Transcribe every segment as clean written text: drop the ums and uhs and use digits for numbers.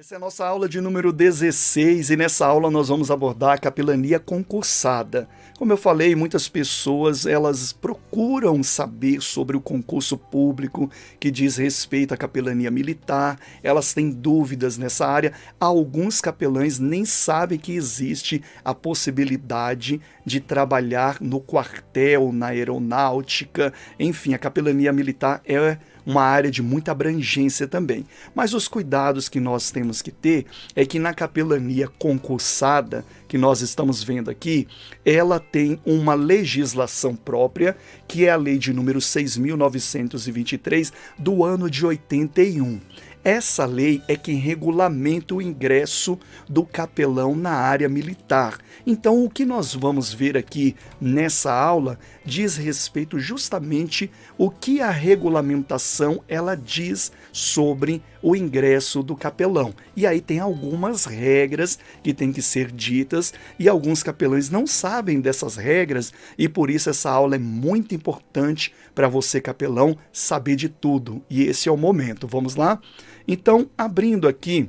Essa é a nossa aula de número 16 e nessa aula nós vamos abordar a capelania concursada. Como eu falei, muitas pessoas elas procuram saber sobre o concurso público que diz respeito à capelania militar, elas têm dúvidas nessa área. Alguns capelães nem sabem que existe a possibilidade de trabalhar no quartel, na aeronáutica, enfim, a capelania militar é uma área de muita abrangência também. Mas os cuidados que nós temos que ter é que na capelania concursada, que nós estamos vendo aqui, ela tem uma legislação própria, que é a lei de número 6.923 do ano de 81. Essa lei é quem regulamenta o ingresso do capelão na área militar. Então, o que nós vamos ver aqui nessa aula diz respeito justamente o que a regulamentação ela diz sobre o ingresso do capelão. E aí tem algumas regras que têm que ser ditas e alguns capelães não sabem dessas regras e por isso essa aula é muito importante para você, capelão, saber de tudo. E esse é o momento. Vamos lá? Então, abrindo aqui,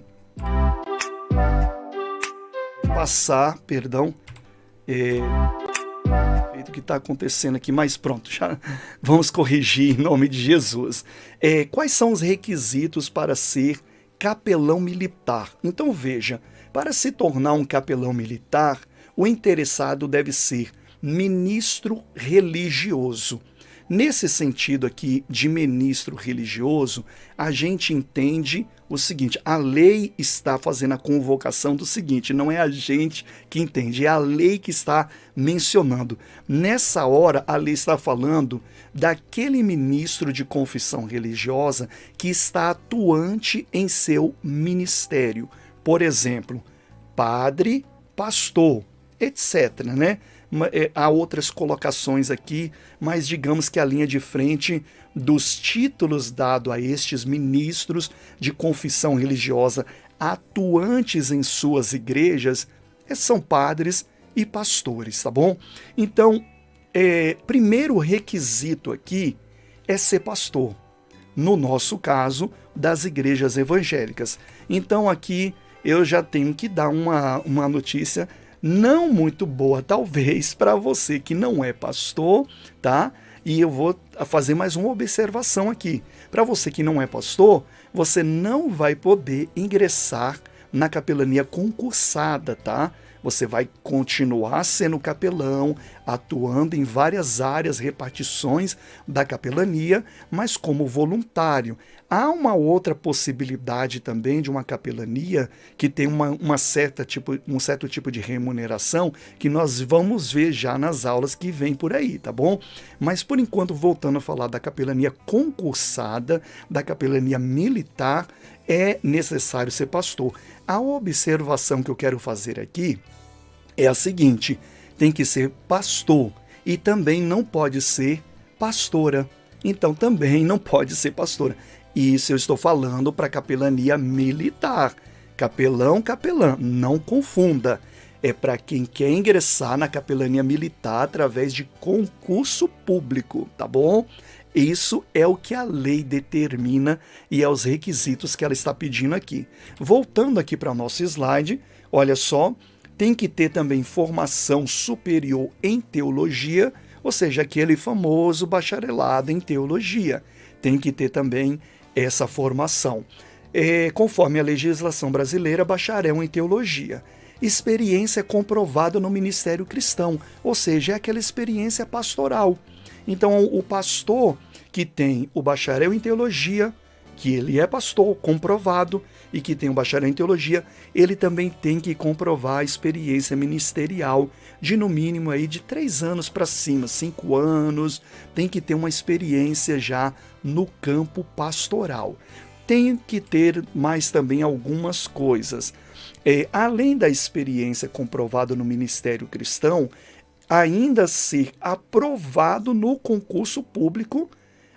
o que está acontecendo aqui, mas pronto, já vamos corrigir em nome de Jesus. Quais são os requisitos para ser capelão militar? Então veja, para se tornar um capelão militar, o interessado deve ser ministro religioso. Nesse sentido aqui de ministro religioso, a gente entende o seguinte, a lei está fazendo a convocação do seguinte, não é a gente que entende, é a lei que está mencionando. Nessa hora, a lei está falando daquele ministro de confissão religiosa que está atuante em seu ministério. Por exemplo, padre, pastor, etc., né? Há outras colocações aqui, mas digamos que a linha de frente dos títulos dados a estes ministros de confissão religiosa atuantes em suas igrejas são padres e pastores, tá bom? Então, primeiro requisito aqui é ser pastor, no nosso caso, das igrejas evangélicas. Então aqui eu já tenho que dar uma notícia não muito boa, talvez, para você que não é pastor, tá? E eu vou fazer mais uma observação aqui. Para você que não é pastor, você não vai poder ingressar na capelania concursada, tá? Você vai continuar sendo capelão, atuando em várias áreas, repartições da capelania, mas como voluntário. Há uma outra possibilidade também de uma capelania que tem um certo tipo de remuneração que nós vamos ver já nas aulas que vem por aí, tá bom? Mas por enquanto, voltando a falar da capelania concursada, da capelania militar, é necessário ser pastor. A observação que eu quero fazer aqui é a seguinte, tem que ser pastor e também não pode ser pastora. Então também não pode ser pastora. Isso eu estou falando para capelania militar. Capelão, capelã, não confunda. É para quem quer ingressar na capelania militar através de concurso público, tá bom? Isso é o que a lei determina e é os requisitos que ela está pedindo aqui. Voltando aqui para o nosso slide, olha só, tem que ter também formação superior em teologia, ou seja, aquele famoso bacharelado em teologia. Tem que ter também essa formação. Conforme a legislação brasileira, bacharel em teologia. Experiência comprovada no ministério cristão, ou seja, é aquela experiência pastoral. Então, o pastor que tem o bacharel em teologia, que ele é pastor comprovado e que tem o bacharel em teologia, ele também tem que comprovar a experiência ministerial de no mínimo aí de 3 anos para cima, 5 anos, tem que ter uma experiência já no campo pastoral. Tem que ter mais também algumas coisas. Além da experiência comprovada no ministério cristão, ainda ser aprovado no concurso público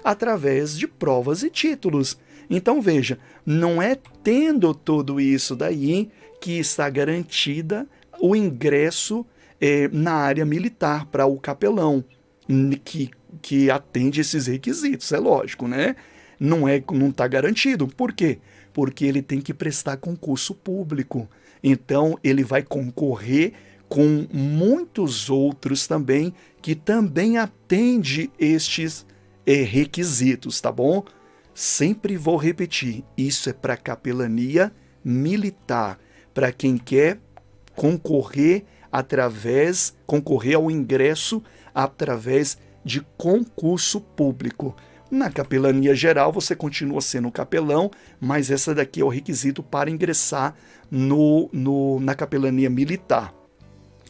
através de provas e títulos. Então veja, não é tendo tudo isso daí que está garantida o ingresso na área militar para o capelão, que atende esses requisitos, é lógico, né? não está garantido. Por quê? Porque ele tem que prestar concurso público. Então, ele vai concorrer com muitos outros também, que também atende estes requisitos, tá bom? Sempre vou repetir, isso é para capelania militar, para quem quer concorrer ao ingresso através de concurso público. Na capelania geral, você continua sendo capelão, mas essa daqui é o requisito para ingressar na capelania militar.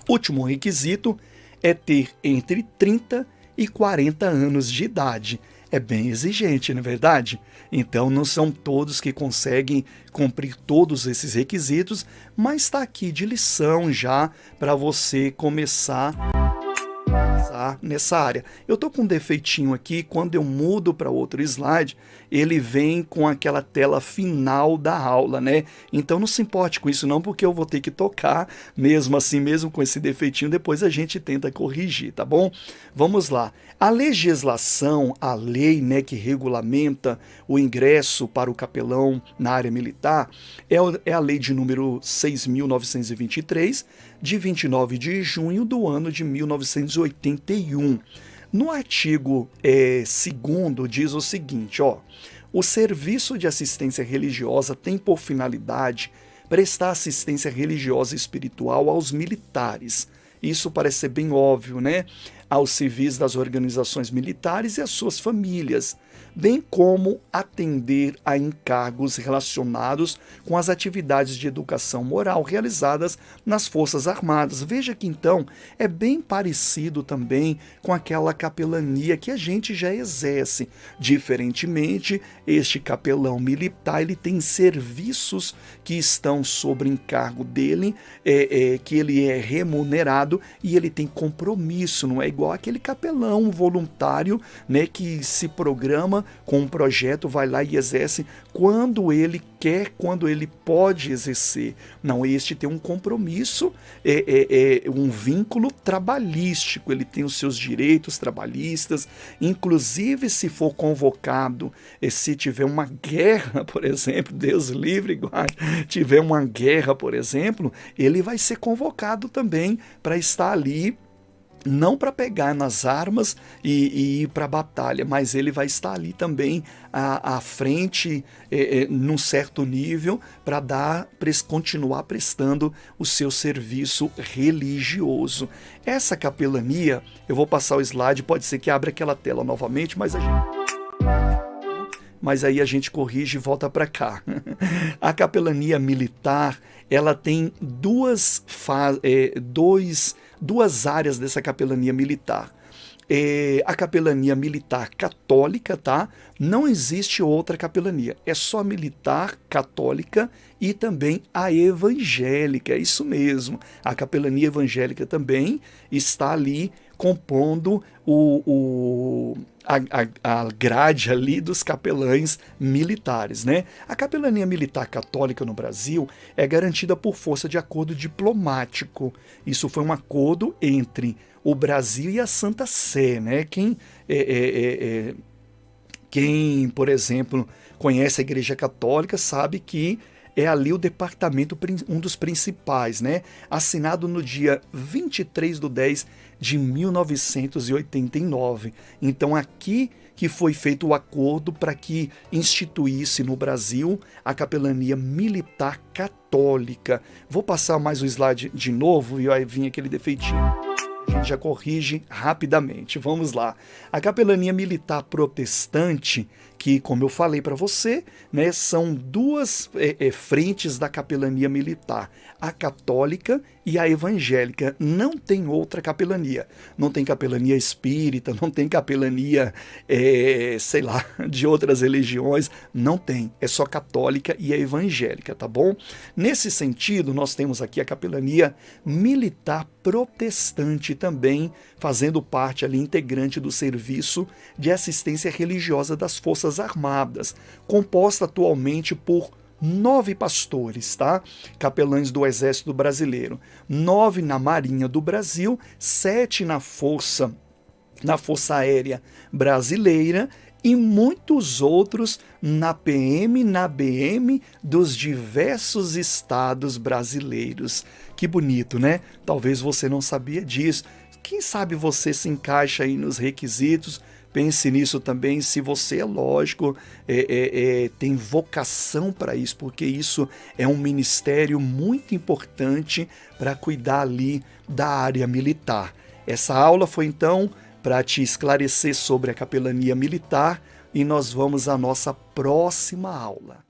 Último requisito é ter entre 30 e 40 anos de idade. É bem exigente, não é verdade? Então não são todos que conseguem cumprir todos esses requisitos, mas está aqui de lição já para você começar nessa área. Eu tô com um defeitinho aqui, quando eu mudo para outro slide, ele vem com aquela tela final da aula, né? Então não se importe com isso não, porque eu vou ter que tocar mesmo assim, mesmo com esse defeitinho, depois a gente tenta corrigir, tá bom? Vamos lá. A legislação, a lei, né, que regulamenta o ingresso para o capelão na área militar é a lei de número 6.923, de 29 de junho do ano de 1981. No artigo 2º diz o seguinte, ó: o serviço de assistência religiosa tem por finalidade prestar assistência religiosa e espiritual aos militares. Isso parece ser bem óbvio, né? Aos civis das organizações militares e às suas famílias, bem como atender a encargos relacionados com as atividades de educação moral realizadas nas Forças Armadas. Veja que então é bem parecido também com aquela capelania que a gente já exerce. Diferentemente, este capelão militar ele tem serviços que estão sob encargo dele, que ele é remunerado e ele tem compromisso, não é igual aquele capelão voluntário, né, que se programa com um projeto, vai lá e exerce quando ele quer, quando ele pode exercer. Não, este tem um compromisso, um vínculo trabalhístico, ele tem os seus direitos trabalhistas, inclusive se for convocado, se tiver uma guerra, por exemplo, Deus livre, tiver uma guerra, por exemplo, ele vai ser convocado também para estar ali, não para pegar nas armas e ir para a batalha, mas ele vai estar ali também à frente, num certo nível, para continuar prestando o seu serviço religioso. Essa capelania, eu vou passar o slide, pode ser que abra aquela tela novamente, mas aí a gente corrige e volta para cá. A capelania militar, ela tem duas áreas dessa capelania militar. A capelania militar católica, tá? Não existe outra capelania, é só militar católica e também a evangélica, é isso mesmo. A capelania evangélica também está ali compondo a grade ali dos capelães militares, né? A capelania militar católica no Brasil é garantida por força de acordo diplomático. Isso foi um acordo entre o Brasil e a Santa Sé, né? Quem, por exemplo, conhece a Igreja Católica sabe que é ali o departamento, um dos principais, né? Assinado no dia 23/10 de 1989. Então aqui que foi feito o acordo para que instituísse no Brasil a capelania militar católica. Vou passar mais o slide de novo e vai vir aquele defeitinho. A gente já corrige rapidamente. Vamos lá. A capelania militar protestante, que, como eu falei para você, né, são duas frentes da capelania militar, a católica e a evangélica. Não tem outra capelania. Não tem capelania espírita, não tem capelania, sei lá, de outras religiões. Não tem. É só católica e a evangélica, tá bom? Nesse sentido, nós temos aqui a capelania militar protestante também, fazendo parte ali integrante do serviço de assistência religiosa das Forças Armadas, composta atualmente por 9 pastores, tá? Capelães do Exército Brasileiro, 9 na Marinha do Brasil, 7 na Força Aérea Brasileira e muitos outros na PM e na BM dos diversos estados brasileiros. Que bonito, né? Talvez você não sabia disso. Quem sabe você se encaixa aí nos requisitos. Pense nisso também, se você, é lógico, tem vocação para isso, porque isso é um ministério muito importante para cuidar ali da área militar. Essa aula foi então para te esclarecer sobre a capelania militar e nós vamos à nossa próxima aula.